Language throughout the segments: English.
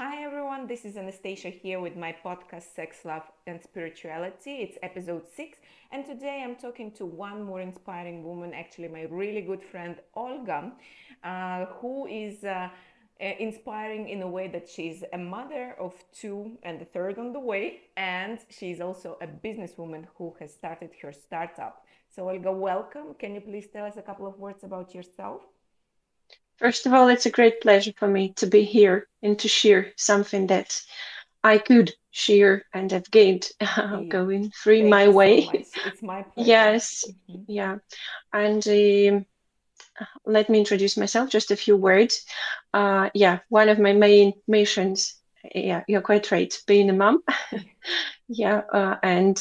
Hi everyone, this is Anastasia here with my podcast Sex, Love and Spirituality. It's episode 6, and today I'm talking to one more inspiring woman, actually, my really good friend Olga, who is inspiring in a way that she's a mother of two and the third on the way, and she's also a businesswoman who has started her startup. So, Olga, welcome. Can you please tell us a couple of words about yourself? First of all, it's a great pleasure for me to be here and to share something that I could share and have gained Yeah. going through Thank my you so way. much. It's my pleasure. Yes, Mhm. yeah. And let me introduce myself, just a few words. Yeah, one of my main missions, yeah, you're quite right, being a mom. Yeah, and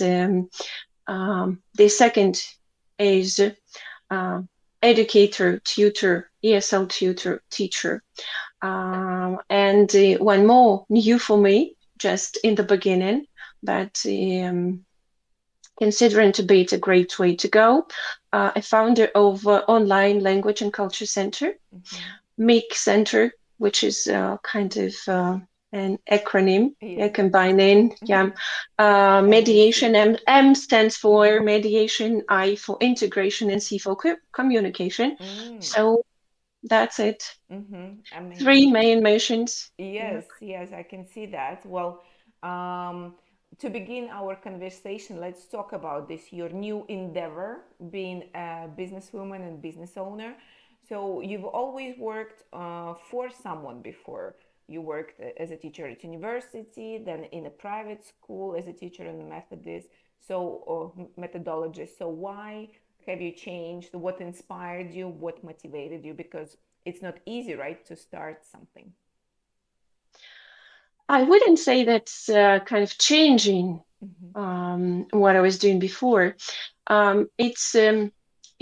the second is uh, educator, tutor, ESL tutor, teacher. And one more new for me, just in the beginning, but considering to be it a great way to go, a founder of Online Language and Culture Center, Mhm. MAKE Center, which is kind of an acronym, Yeah. yeah, combining, yeah, MIC. mediation. M stands for mediation, I for integration, and C for communication. Mm. So that's it. Three Amazing. main missions. Yeah. Yes, yes, I can see that. Well, um, to begin our conversation, let's talk about this your new endeavor, being a businesswoman and business owner. So, you've always worked for someone before. You worked as a teacher at university, then in a private school as a teacher in Methodist. So, methodologist. So, why have you changed? What inspired you? What motivated you? Because it's not easy, right, to start something. I wouldn't say that's kind of changing Mm-hmm. what I was doing before.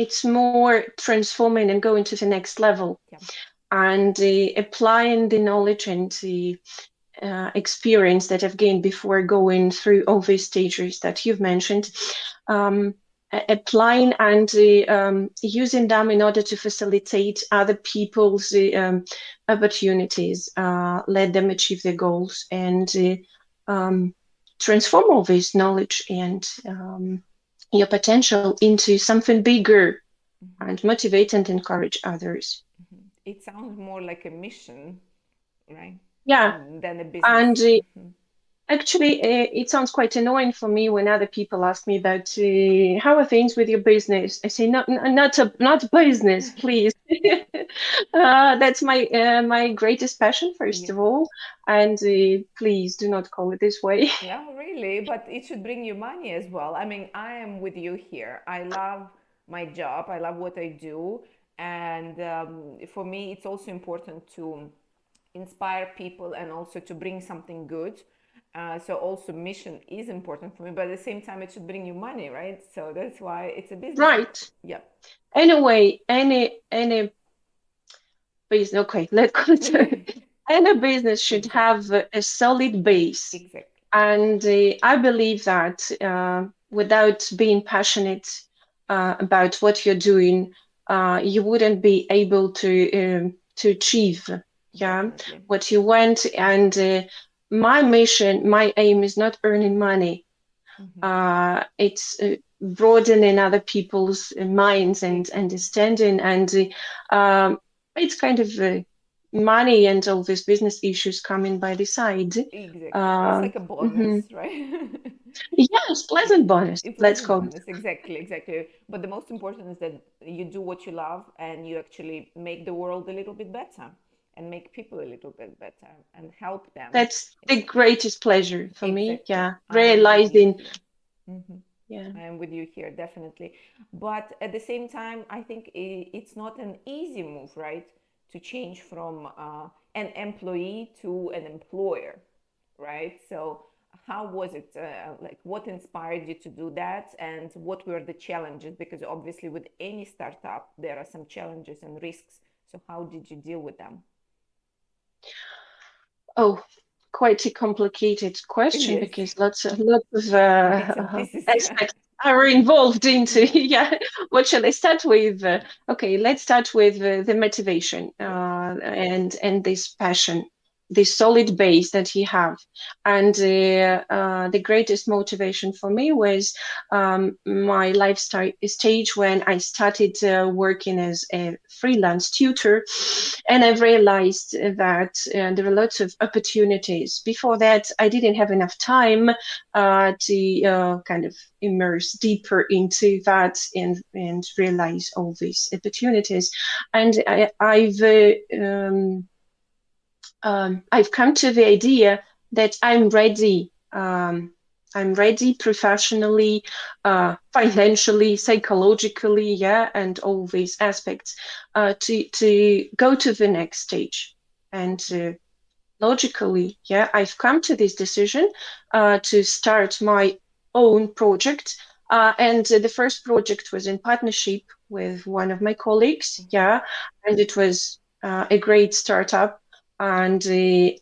It's more transforming and going to the next level Yeah. and applying the knowledge and the experience that I've gained before going through all these stages that you've mentioned, um, applying and using them in order to facilitate other people's opportunities, let them achieve their goals, and transform all this knowledge and your potential into something bigger Mm-hmm. and motivate and encourage others. Mm-hmm. It sounds more like a mission, right? Yeah, Than a business. and Mm-hmm. actually, it sounds quite annoying for me when other people ask me about how are things with your business. I say, not business, please. That's my greatest passion, first Yeah. of all, and please do not call it this way. Yeah, really, but it should bring you money as well. I mean, I am with you here. I love my job. I love what I do, and for me, it's also important to inspire people and also to bring something good. So also mission is important for me, but at the same time, it should bring you money, right? So that's why it's a business. Right. Yeah. Anyway, any business. Okay, let's go to any business should Exactly. have a solid base. Exactly. And I believe that without being passionate about what you're doing, you wouldn't be able to achieve, yeah, Definitely. what you want. And my mission, my aim is not earning money. Mm-hmm. It's broadening other people's minds and Exactly. understanding, and it's kind of money and all these business issues coming by the side. Exactly. It's Um, like a mhm. bonus, right? Yes, Yeah. pleasant bonus. A Let's pleasant call it. bonus. Exactly. Exactly. But the most important is that you do what you love and you actually make the world a little bit better and make people a little bit better and help them. That's the greatest pleasure for me. Exactly. Yeah, I am with you realizing. here. Hmm. Yeah, I am with you here, definitely. But at the same time, I think it's not an easy move, right? To change from an employee to an employer, right? So, how was it? Like, what inspired you to do that? And what were the challenges? Because obviously, with any startup, there are some challenges and risks. So, how did you deal with them? oh, quite a complicated question Yes, because lots of bits and pieces, yeah. aspects are involved into. Yeah, Yeah, what shall I start with? Okay, let's start with the motivation yeah. and this passion. the solid base that he have. And the greatest motivation for me was my lifestyle stage when I started working as a freelance tutor, and I realized that there are lots of opportunities. Before that, I didn't have enough time to kind of immerse deeper into that and realize all these opportunities. And I've come to the idea that I'm ready. I'm ready professionally, financially, psychologically, yeah, and all these aspects to go to the next stage. And logically, yeah, I've come to this decision to start my own project. And the first project was in partnership with one of my colleagues, Mm-hmm. yeah, and it was a great startup. And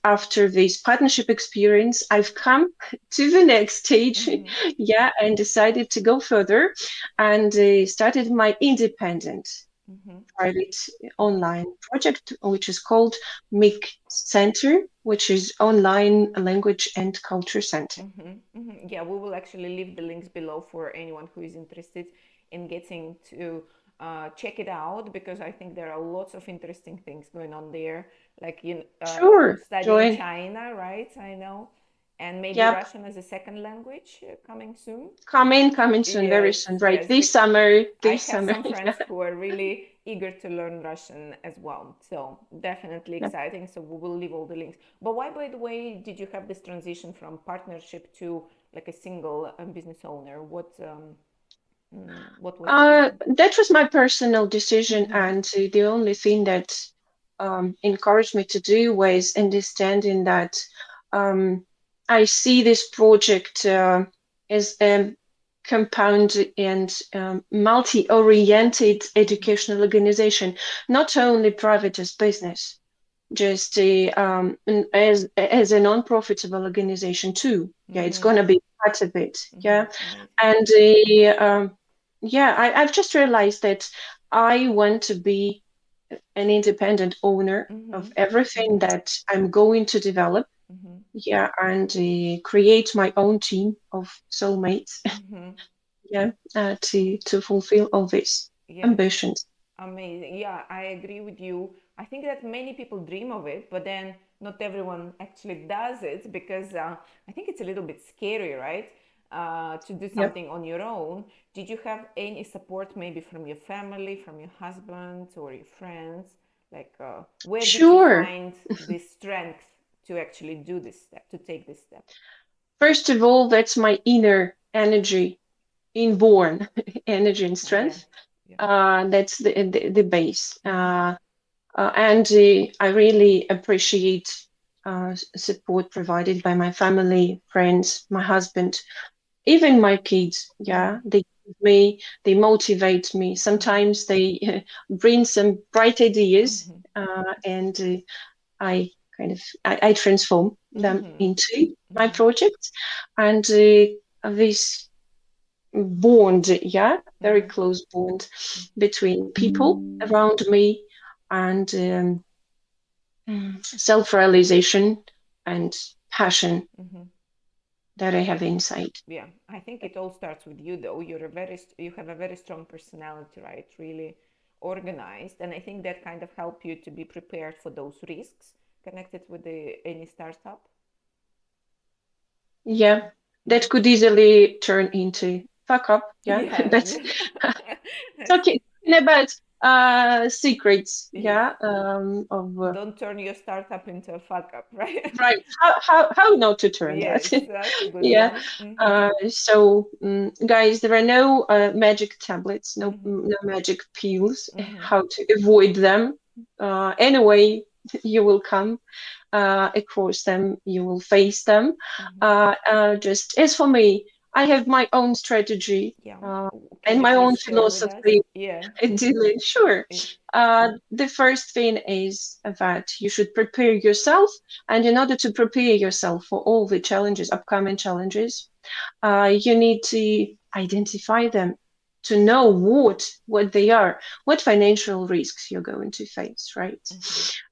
after this partnership experience, I've come to the next stage, Mm-hmm. yeah, and decided to go further and started my independent Mm-hmm. private Mm-hmm. online project, which is called MIC Center, which is Online Language and Culture Center. Mm-hmm. Mm-hmm. Yeah, we will actually leave the links below for anyone who is interested in getting to check it out, because I think there are lots of interesting things going on there, like Sure, studying join. China, right? I know, and maybe Yep, Russian as a second language coming soon. coming soon, very Yes, soon, right? yes. This summer, I this have summer. some friends who are really eager to learn Russian as well. So definitely Yeah. exciting. So we will leave all the links. But why, by the way, did you have this transition from partnership to like a single business owner? What was the reason? That was my personal decision, Mm-hmm. and the only thing that encouraged me to do was understanding that um, I see this project as a compound and multi-oriented Mm-hmm. educational organization, not only private as business, just as a non-profitable organization too. Yeah, it's Mm-hmm. gonna be part of it. Mm-hmm. Yeah, Amazing. and yeah, I've just realized that I want to be an independent owner Mm-hmm. of everything Mm-hmm. that I'm going to develop. Mm-hmm. Yeah, and create my own team of soulmates. Mm-hmm. Yeah, to fulfill all these Yeah. ambitions. Amazing. Yeah, I agree with you. I think that many people dream of it, but then not everyone actually does it, because I think it's a little bit scary, right? To do Yep. something on your own. Did you have any support maybe from your family, from your husband, or your friends? Like, where did you Sure. find the strength to actually do this step, to take this step? First of all, that's my inner energy, inborn energy and Yeah. strength. Yeah. That's the base. Mm-hmm. And I really appreciate support provided by my family, friends, my husband, even my kids. Mm-hmm. Yeah, they give me, they motivate me. Mm-hmm. Sometimes they bring some bright ideas, Mm-hmm. and I I transform them Mm-hmm. into my Mm-hmm. projects, and this bond, yeah, very Mm-hmm. close bond between people around me, and self-realization and passion Mm-hmm. that I have Yeah. inside. Yeah, I think it all starts with you, though. You have a very strong personality, right? Really organized, and I think that kind of help you to be prepared for those risks connected with any startup. Yeah, Mm-hmm. that could easily turn into fuck up. Yeah, that's Yeah. talking about secrets. Yes. Yeah, of Don't turn your startup into a fuck up, right? right. How not to turn that? Yes, that's a good Yeah. one. Mm-hmm. So, guys, there are no magic tablets, Mm-hmm. no magic pills. Mm-hmm. How to avoid them? Anyway, you will come across them, you will face them. Mm-hmm. Just as for me, I have my own strategy Yeah. Can and you my own please share with us? philosophy. Yeah. Dylan, sure. Yeah. The first thing is that you should prepare yourself, and in order to prepare yourself for all the challenges, upcoming challenges, you need to identify them. to know what they are, what financial risks you're going to face, right?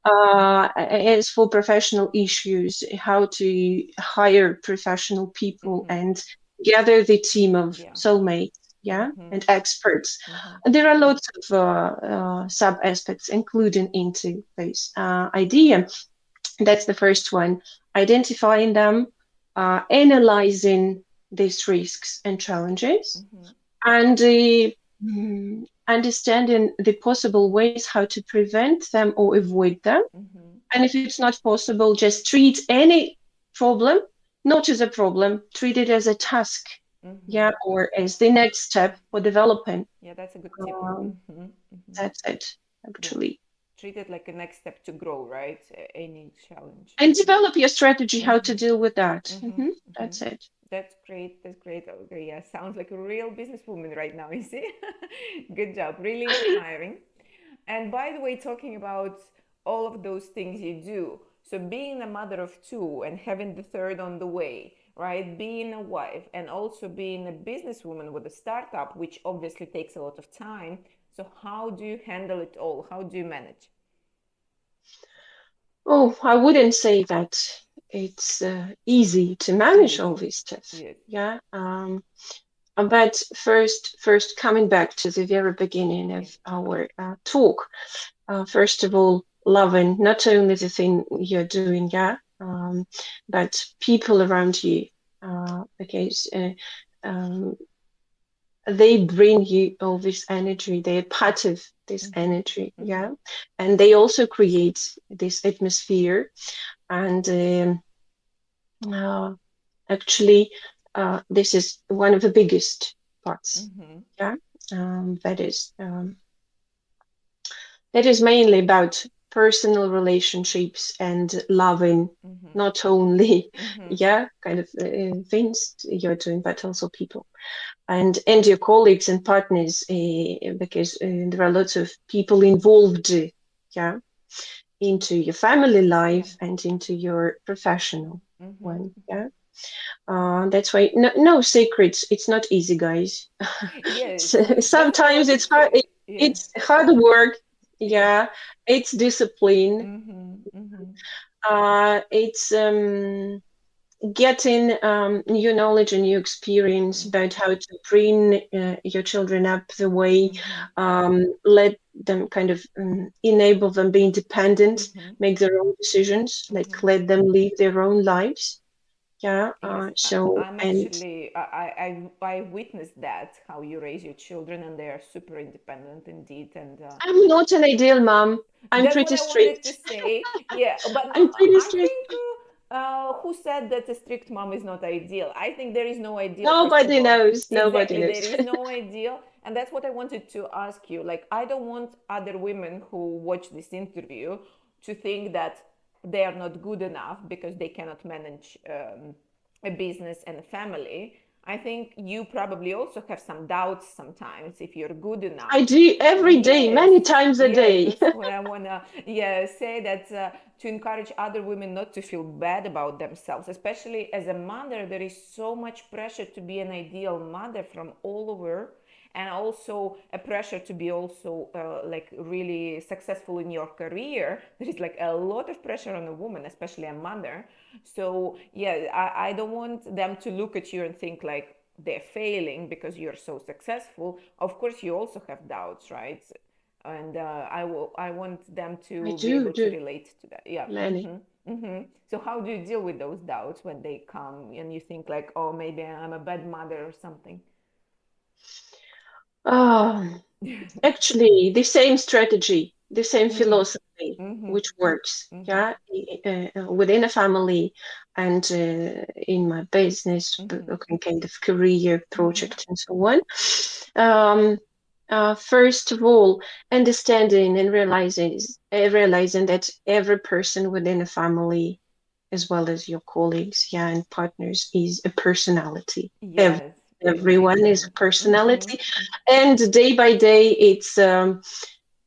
Mm-hmm. As for professional issues, how to hire professional people Mm-hmm. and gather the team of Yeah. soulmates, yeah, Mm-hmm. and experts. Mm-hmm. There are lots of sub aspects included into this idea. That's the first one. Identifying them, analyzing these risks and challenges, Mm-hmm. and understanding the possible ways how to prevent them or avoid them. Mm-hmm. And if it's not possible, just treat any problem not as a problem, treat it as a task, Mm-hmm. yeah, or as the next step for development. Yeah, that's a good tip. Um, Mm-hmm. Mm-hmm. that's it, Yeah. actually. Treat it like a next step to grow, right? Any challenge. And develop your strategy how to Mm-hmm. deal with that. Mm-hmm. Mm-hmm. That's it. That's great. That's great, Olga. Yeah, sounds like a real businesswoman right now, you see? Good job. Really inspiring. And by the way, talking about all of those things you do, so being a mother of two and having the third on the way, right? Being a wife and also being a businesswoman with a startup, which obviously takes a lot of time. So, how do you handle it all? How do you manage? Oh, I wouldn't say that it's easy to manage Yes, all this stuff. yes. Yeah. But first coming back to the very beginning Yeah. of our talk, first of all, loving not only the thing you're doing, yeah, but people around you, because they bring you all this energy. They're part of this Mm-hmm. energy, Mm-hmm. yeah, and they also create this atmosphere. And uh, actually, this is one of the biggest parts, Mm-hmm. yeah. That is mainly about personal relationships and loving Mm-hmm. not only Mm-hmm. yeah kind of things you're doing but also people and your colleagues and partners because there are lots of people involved yeah into your family Yeah. life and into your professional Mm-hmm. one, yeah. That's why no secrets. It's not easy, guys. Yes, that's what I Sometimes wanted it's hard. to. Yeah. It's hard work. Yeah. Yeah, it's discipline. Mm-hmm. Mm-hmm. It's getting new knowledge and new experience Mm-hmm. about how to bring your children up the way, Mm-hmm. let them kind of enable them be independent, Mm-hmm. make their own decisions, like Mm-hmm. let them live their own lives. Yeah. Yes, So I'm and actually I witnessed that how you raise your children and they are super independent indeed, and I'm not an ideal mom. I'm that's what pretty I wanted to strict. say. Yeah, but I'm pretty I strict. think who said that a strict mom is not ideal? I think there is no ideal, first of Nobody all. knows. Nobody Exactly, there knows. is no ideal. And that's what I wanted to ask you. Like, I don't want other women who watch this interview to think that they are not good enough because they cannot manage a business and a family. I think you probably also have some doubts sometimes if you're good enough. I do every day, Yes, many times a yes, day. that's what I wanna, yeah, say that to encourage other women not to feel bad about themselves, especially as a mother. There is so much pressure to be an ideal mother from all over, and also a pressure to be also like really successful in your career. There is like a lot of pressure on a woman, especially a mother. So yeah, I don't want them to look at you and think like they're failing because you're so successful. Of course you also have doubts, right? And I want them I to be do, able to do relate to that. Yeah. many. So how do you deal with those doubts when they come and you think like, oh, maybe I'm a bad mother or something? Oh, actually, the same strategy, the same Mm. philosophy, Mm-hmm. which works, Mm-hmm. yeah, within a family and in my business, Mm-hmm. kind of career Mm-hmm. project and so on. Um, First of all, understanding and realizing that every person within a family, as well as your colleagues, yeah, and partners, is a personality. Yes, very Everyone is true. a Mm-hmm. personality, and day by day,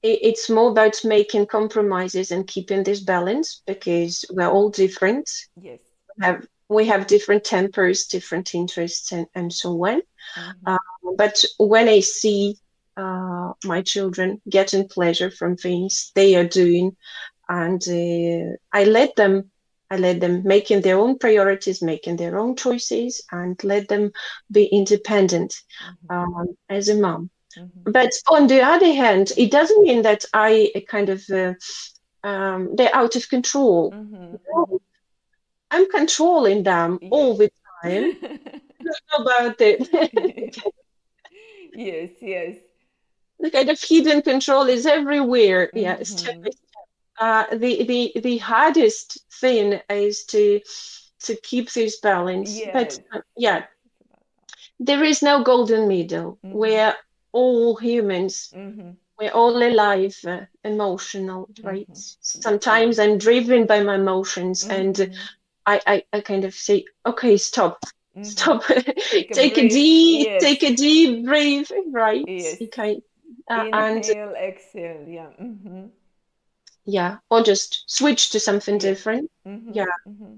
it's more about making compromises and keeping this balance because we're all different. Yes. we have different tempers, different interests, and so on. Uh, Mm-hmm. but when I see my children getting pleasure from things they are doing, and I let them making their own priorities, making their own choices, and let them be independent Mm-hmm. as a mom. Mm-hmm. But on the other hand, it doesn't mean that I kind of they're out of control. Mm-hmm. Mm-hmm. No, I'm controlling them Yes. all the time. How about it? Yes, yes. The kind of hidden control is everywhere. Yeah, step Mm-hmm. by the hardest thing is to keep this balance. But Yes, yeah, yes. It's about there is no golden middle. that. Mm-hmm. We're all humans. Mm-hmm. We're all alive, emotional, right? Mm-hmm. Yeah. Sometimes I'm driven by my emotions, and Mm-hmm. I kind of say, okay, stop, Mm-hmm. stop, Take a breath. Yes. take a deep breath, right? Yes. You kind, and Inhale, exhale. Yeah. Mm-hmm. yeah, or just switch to something Yeah. different. Mm-hmm. Yeah, Mm-hmm.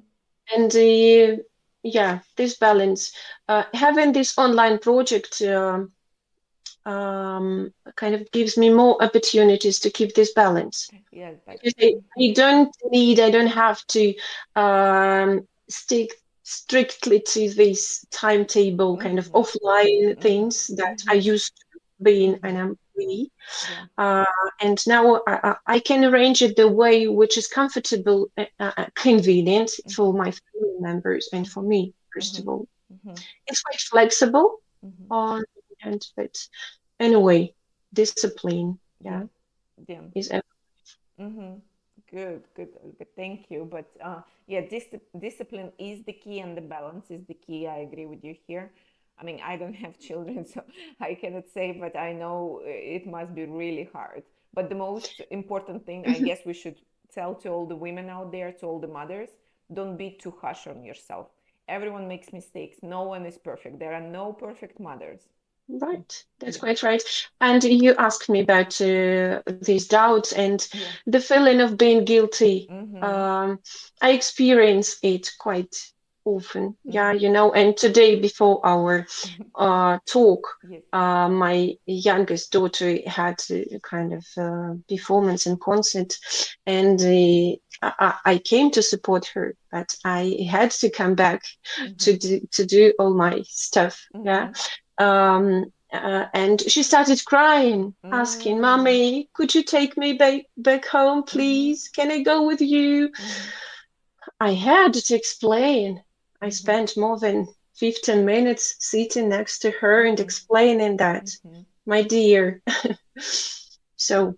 and yeah, this balance, having this online project kind of gives me more opportunities to keep this balance. Yes, but Because mm-hmm. I don't have to stick strictly to this timetable kind of Mm-hmm. offline Mm-hmm. things that I Mm-hmm. used to be in Mm-hmm. an employee. Yeah. Uh, and now I can arrange it the way which is comfortable, convenient for Mm-hmm. my family members and for me, first Mm-hmm. of all. Mm-hmm. It's quite flexible Mm-hmm. on and but anyway, discipline, yeah, Yeah. Yeah. is Mm-hmm. Good, good, Olga. Thank you. But yeah, discipline is the key and the balance is the key. I agree with you here. I mean, I don't have children, so I cannot say, but I know it must be really hard. But the most important thing, I everything. guess, we should tell to all the women out there, to all the mothers, don't be too harsh on yourself. Everyone makes mistakes. No one is perfect. There are no perfect mothers. Right, that's Yeah. quite right. And you asked me about these doubts and Yeah. the feeling of being guilty. Mm-hmm. Um, I experience it quite often. Yeah, Mm-hmm. you know, and today before our talk, Yes. my youngest daughter had a kind of performance and concert, and I came to support her, but I had to come back Mm-hmm. to do all my stuff. Yeah, Mm-hmm. and she started crying, asking, Mm-hmm. "Mommy, could you take me back home, Mm-hmm. please? Can I go with you?" Mm-hmm. I had to explain. I Mm-hmm. spent more than 15 minutes sitting next to her and Mm-hmm. explaining that, Mm-hmm. my dear, so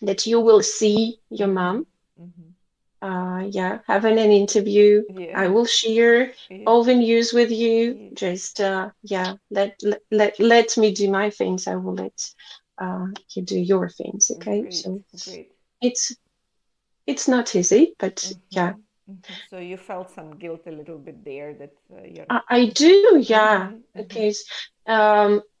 that you will see your Mm-hmm. mom, Mm-hmm. yeah, having an interview. Yeah. I will share Yeah. all the news with you. Yes. Just yeah, let me do my things. I will let you do your things. Okay, Great. so Great. it's it's not easy, but yeah, Mm-hmm. Mm-hmm. So you felt some guilt a little bit there that you're. I do, yeah, Mm-hmm. Mm-hmm. because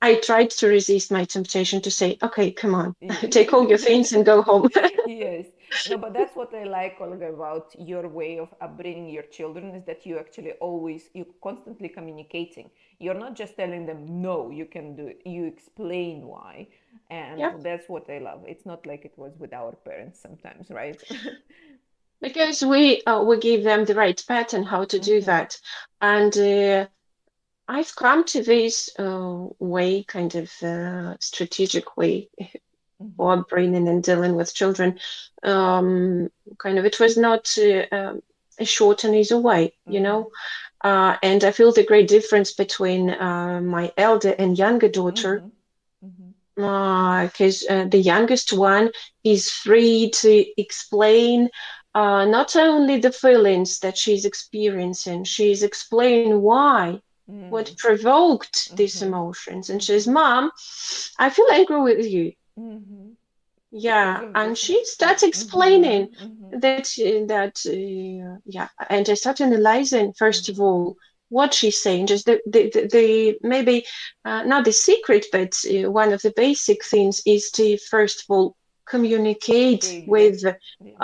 I tried to resist my temptation to say, okay, come on, take all your Yeah. things and go home. Yes. No, but that's what I like, Olga, about your way of upbringing your children is that you actually always, you constantly communicating. You're not just telling them, no, you can do it. You explain why. And Yeah, that's what I love. It's not like it was with our parents sometimes, right? because we give them the right pattern how to do Mm-hmm. that, and I've come to this way, kind of strategic way Mm-hmm. for upbringing and dealing with children. Um, kind of, it was not a short and easy way, you Mm-hmm. know. And I feel the great difference between my elder and younger daughter, Mm-hmm. Mm-hmm. because the youngest one is free to explain not only the feelings that she's experiencing, she's explaining why, what provoked these Mm-hmm. emotions. And she says, Mm-hmm. Mom, I feel angry with you. Mm-hmm. Because Yeah, of and this. she Yeah. starts explaining Mm-hmm. Mm-hmm. yeah, and I start analyzing first of all what she's saying, just the maybe not the secret, but one of the basic things is to first of all communicate with Exactly. Yeah.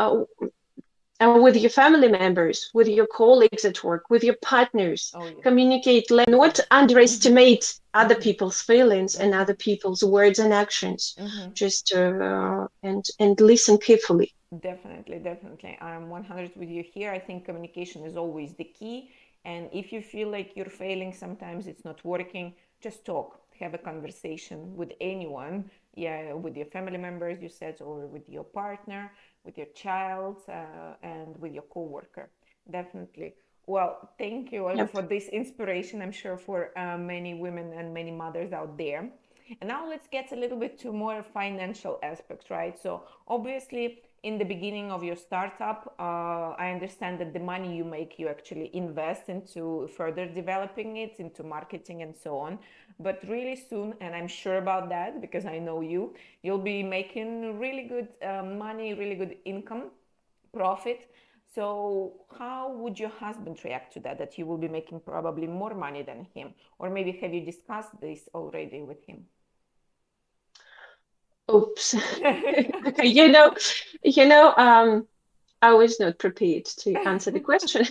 uh, and with your family members, with your colleagues at work, with your partners. Oh yes, Communicate, not exactly. Mm-hmm. underestimate other Mm-hmm. people's feelings and Mm-hmm. other people's words and actions. Mm-hmm. Just and listen carefully. Definitely, definitely. I'm 100 with you here. I think communication is always the key. And if you feel like you're failing, sometimes it's not working, just talk. Have a conversation with anyone. Yeah, with your family members, you said, or with your partner, with your child, and with your coworker. Definitely. Well, thank you, Olga, Yep. for this inspiration. I'm sure for many women and many mothers out there. And now let's get a little bit to more financial aspects, right? So obviously, in the beginning of your startup, I understand that the money you make, you actually invest into further developing it, into marketing and so on. But really soon, and I'm sure about that because I know you, you'll be making really good money, really good income, profit. So how would your husband react to that? That you will be making probably more money than him, or maybe have you discussed this already with him? Oops. You know, you know, I was not prepared to answer the question.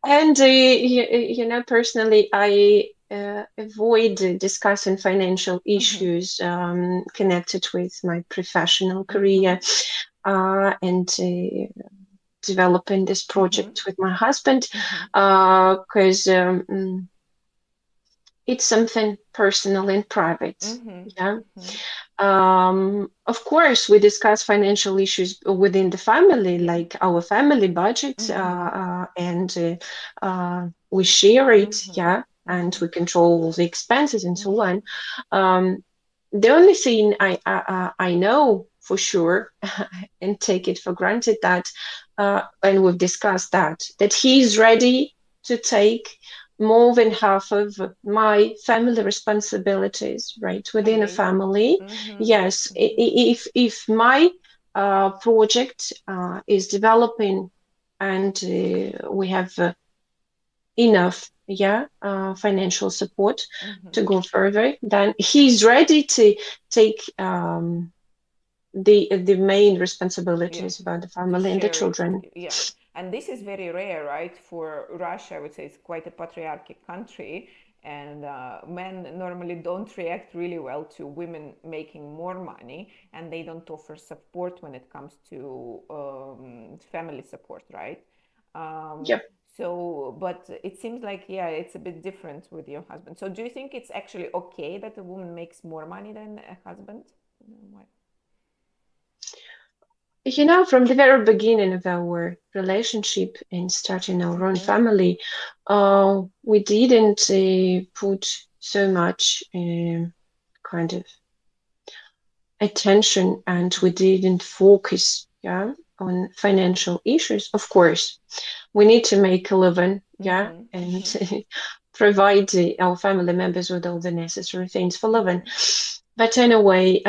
And personally, I avoid discussing financial Mm-hmm. issues connected with my professional Mm-hmm. career and developing this Mm-hmm. project with my husband Mm-hmm. because it's something personal and private. Mm-hmm. Yeah. Mm-hmm. Of course, we discuss financial issues within the family, Yeah. like our family budget, Mm-hmm. and we share it, Mm-hmm. yeah, and Mm-hmm. we control the expenses and so Mm-hmm. on. Um, the only thing I know for sure and take it for granted that, and we've discussed that he's ready to take more than half of my family responsibilities, right, within a Amazing. family. Mm-hmm. Yes, Mm-hmm. if my project is developing and we have enough, yeah, financial support Mm-hmm. to go further, then he's ready to take the main Yeah. responsibilities about the To family and the share it with children. you. Yeah. And this is very rare, right? For Russia, I would say it's quite a patriarchic country. And men normally don't react really well to women making more money, and they don't offer support when it comes to family support, right? Um, Yep. but it seems like, yeah, it's a bit different with your husband. So, do you think it's actually okay that a woman makes more money than a husband? Why? From the very beginning of our relationship and starting our own Mm-hmm. family, we didn't put so much kind of attention and we didn't focus, yeah, on financial issues. Of course, we need to make a living, yeah, Mm-hmm. and Mm-hmm. provide our family members with all the necessary things for living. Mm-hmm. But anyway,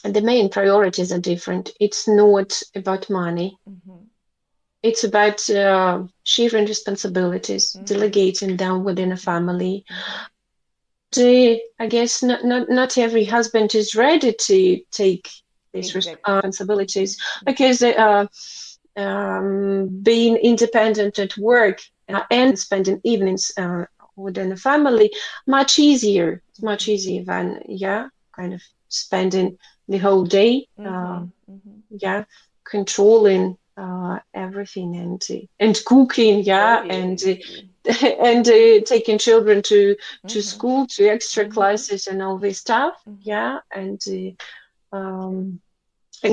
the main priorities are different. It's not about money. Mm-hmm. It's about sharing responsibilities, Mm-hmm. delegating them within a Mm-hmm. family. Mm-hmm. I guess not every husband is ready to take these Exactly. Mm-hmm. responsibilities Mm-hmm. because being independent at work and spending evenings within the family much easier. It's much Mm-hmm. easier than, yeah, kind of spending the whole day. Mm-hmm. Mm-hmm. Yeah, controlling everything and cooking, Oh yeah, and yes. and taking children to Mm-hmm. school, to extra Mm-hmm. classes and all this stuff, Mm-hmm. yeah, and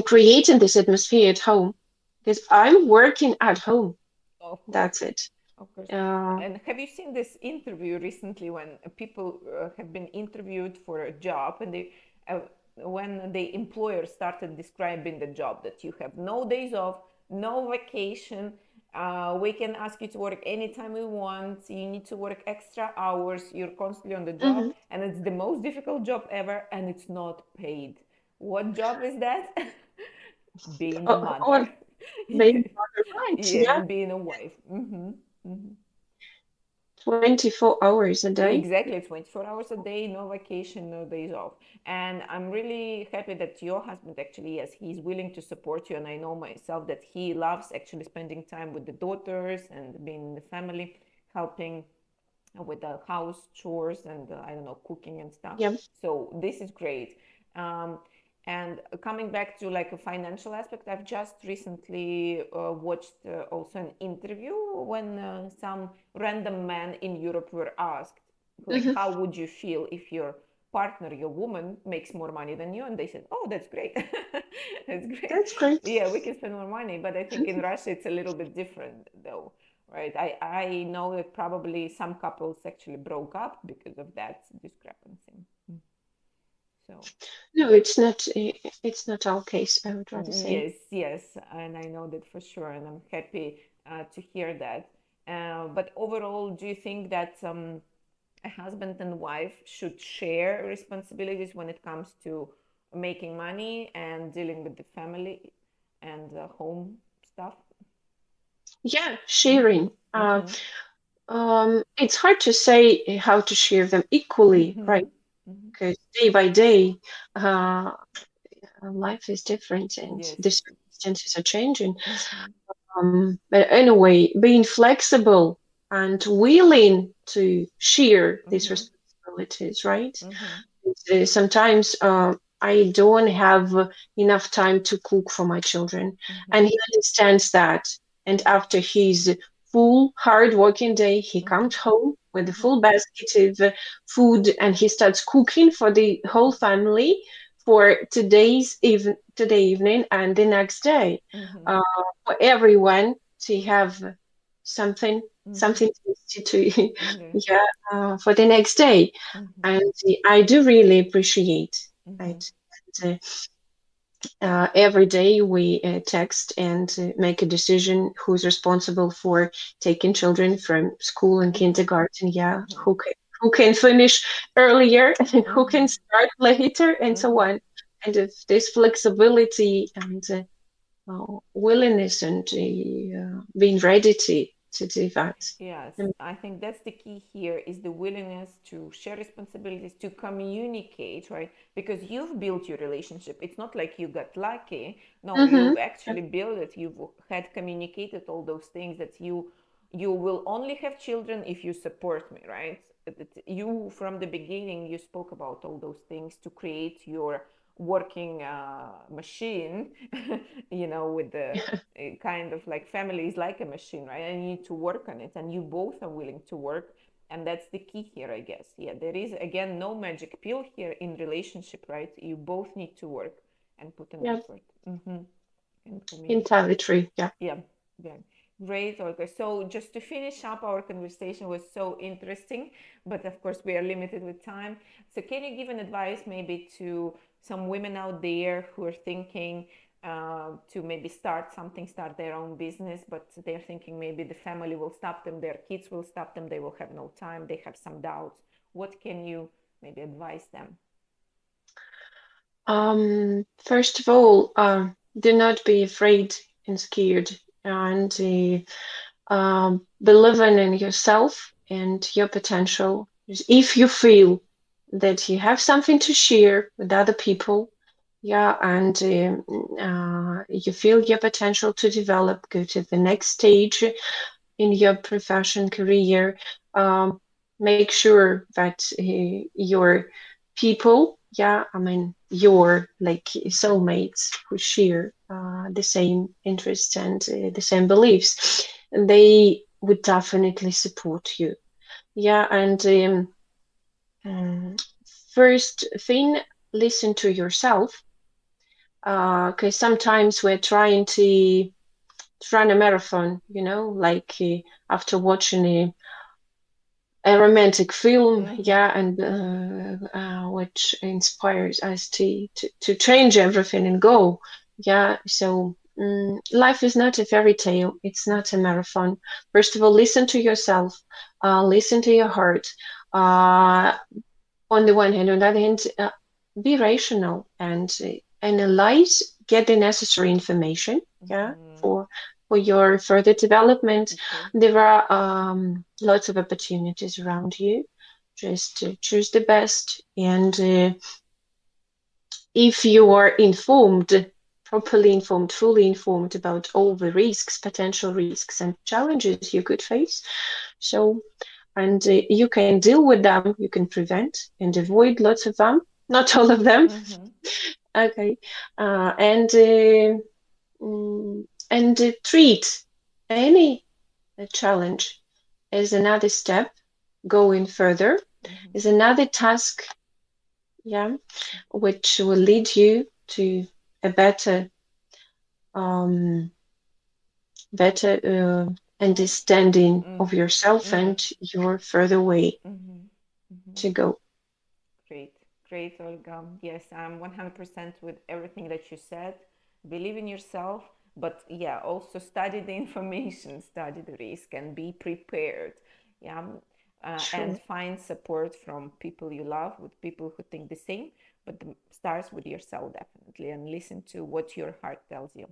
creating this atmosphere at home because I'm working at home. Of course. That's it. Of course. Uh, And have you seen this interview recently when people have been interviewed for a job and when the employer started describing the job that you have no days off, no vacation, we can ask you to work anytime we want, you need to work extra hours, you're constantly on the job, mhm. and it's the most difficult job ever and it's not paid. What job is that? Being a Or mother. maybe Yeah. not right, Yeah, yeah. and being a wife. Mm-hmm. Mm-hmm. 24 hours a day. Exactly, 24 hours a day, no vacation, no days off. And I'm really happy that your husband actually, yes, he's willing to support you. And I know myself that he loves actually spending time with the daughters and being in the family, helping with the house chores and I don't know, cooking and stuff. Yeah. So this is great. Um, and coming back to like a financial aspect, I've just recently watched also an interview when some random men in Europe were asked, like, Hmm. how would you feel if your partner, your woman, makes more money than you? And they said, oh, that's great. That's great. That's great. Yeah, we can spend more money. But I think in Russia it's a little bit different, though, right? I know that probably some couples actually broke up because of that discrepancy. So No, it's not our case, I would rather say. yes, yes, and I know that for sure, and I'm happy to hear that. But overall, do you think that a husband and wife should share responsibilities when it comes to making money and dealing with the family and home stuff? Yeah, Mm-hmm. sharing. Mm-hmm. It's hard to say how to share them equally, Mm-hmm. right? Mm-hmm. Because day by day, uh, life is different and Yes. the circumstances are changing. Mm-hmm. But anyway, being flexible and willing to share these Mm-hmm. responsibilities, right? Mm-hmm. Sometimes I don't have enough time to cook for my children, Mm-hmm. and he understands that. And after his full hard working day, he Mm-hmm. comes home with a Mm-hmm. full basket of food, and he starts cooking for the whole family for today evening and the next day, Mm-hmm. uh, for everyone to have something Mm-hmm. something tasty to Okay. yeah, for the next day. Mm-hmm. And I do really appreciate Mm-hmm. it. And, every day we text and make a decision who's responsible for taking children from school and Mm-hmm. kindergarten. Yeah, Mm-hmm. who can finish earlier, who Mm-hmm. can start later, and so Mm-hmm. on. And if there's flexibility and willingness and being ready to do that. Yes, Mm. I think that's the key here is the willingness to share responsibilities, to communicate, right? Because you've built your relationship. It's not like you got lucky. No, Mm-hmm. you've actually built it. You've had communicated all those things that you will only have children if you support me, right? You from the beginning you spoke about all those things to create your working machine, with the kind of like family is like a machine, right? And you need to work on it, and you both are willing to work, and that's the key here, I guess. Yeah, there is again no magic pill here in relationship, right? You both need to work and put an Yeah, effort, and communicate. entirely true. Yeah. Yeah, yeah. Great, Olga. So just to finish up, our conversation was so interesting, but of course we are limited with time. So can you give an advice maybe to some women out there who are thinking to maybe start their own business, but they're thinking maybe the family will stop them, their kids will stop them, they will have no time, they have some doubts. What can you maybe advise them? First of all, do not be afraid and scared, and believing in yourself and your potential. If you feel that you have something to share with other people, yeah, and you feel your potential to develop, go to the next stage in your profession career, um, make sure that your people, yeah, I mean your like soulmates who share the same interests and the same beliefs, they would definitely support you. Yeah, and um, first thing, listen to yourself, because sometimes we're trying to run a marathon, like after watching a romantic film, Mm-hmm. yeah, and which inspires us to change everything and go, yeah. So life is not a fairy tale. It's not a marathon. First of all, listen to yourself, listen to your heart. Uh, on the one hand, on the other hand, be rational and analyze, get the necessary information, yeah, Mm-hmm. for for your further development. Okay. There are lots of opportunities around you. Just choose the best, and if you are informed, properly informed, fully informed about all the risks, potential risks, and challenges you could face, so and you can deal with them, you can prevent and avoid lots of them, not all of them. Mm-hmm. Okay, and treat any challenge as another step going further, Mm-hmm. is another task, yeah, which will lead you to a um, better understanding of Mm-hmm. yourself Mm-hmm. and your further way Mm-hmm. Mm-hmm. to go. Great, great, Olga. Yes, I'm 100% with everything that you said. Believe in yourself, but yeah, also study the information, study the risk, and be prepared. Yeah, and Sure. find support from people you love, with people who think the same. But the, starts with yourself definitely, and listen to what your heart tells you.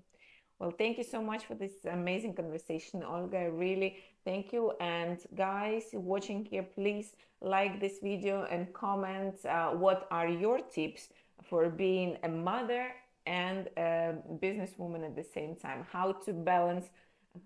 Well, thank you so much for this amazing conversation, Olga. Really thank you. And guys watching here, please like this video and comment what are your tips for being a mother and a businesswoman at the same time. How to balance,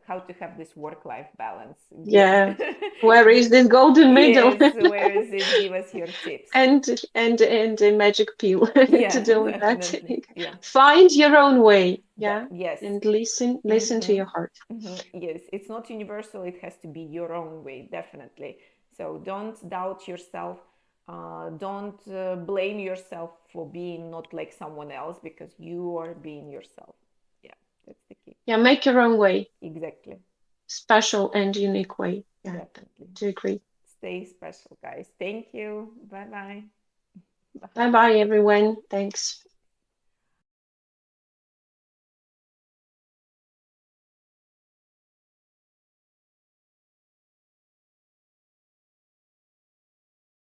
how to have this work-life balance. Yeah. Where is this golden middle? Yes, where is it? Give us your tips. and and a magic pill to Yeah, deal with that. definitely. Yeah. Find your own way, yeah, Yes. and listen to Mm-hmm. your heart. Mm-hmm. Yes, it's not universal. It has to be your own way, definitely. So don't doubt yourself. Don't blame yourself for being not like someone else because you are being yourself. Yeah, that's the key. Yeah, make your own way, Exactly. special and unique way. Yeah, Definitely. to agree. Stay special, guys. Thank you. Bye bye. Bye Bye. bye, everyone. Thanks.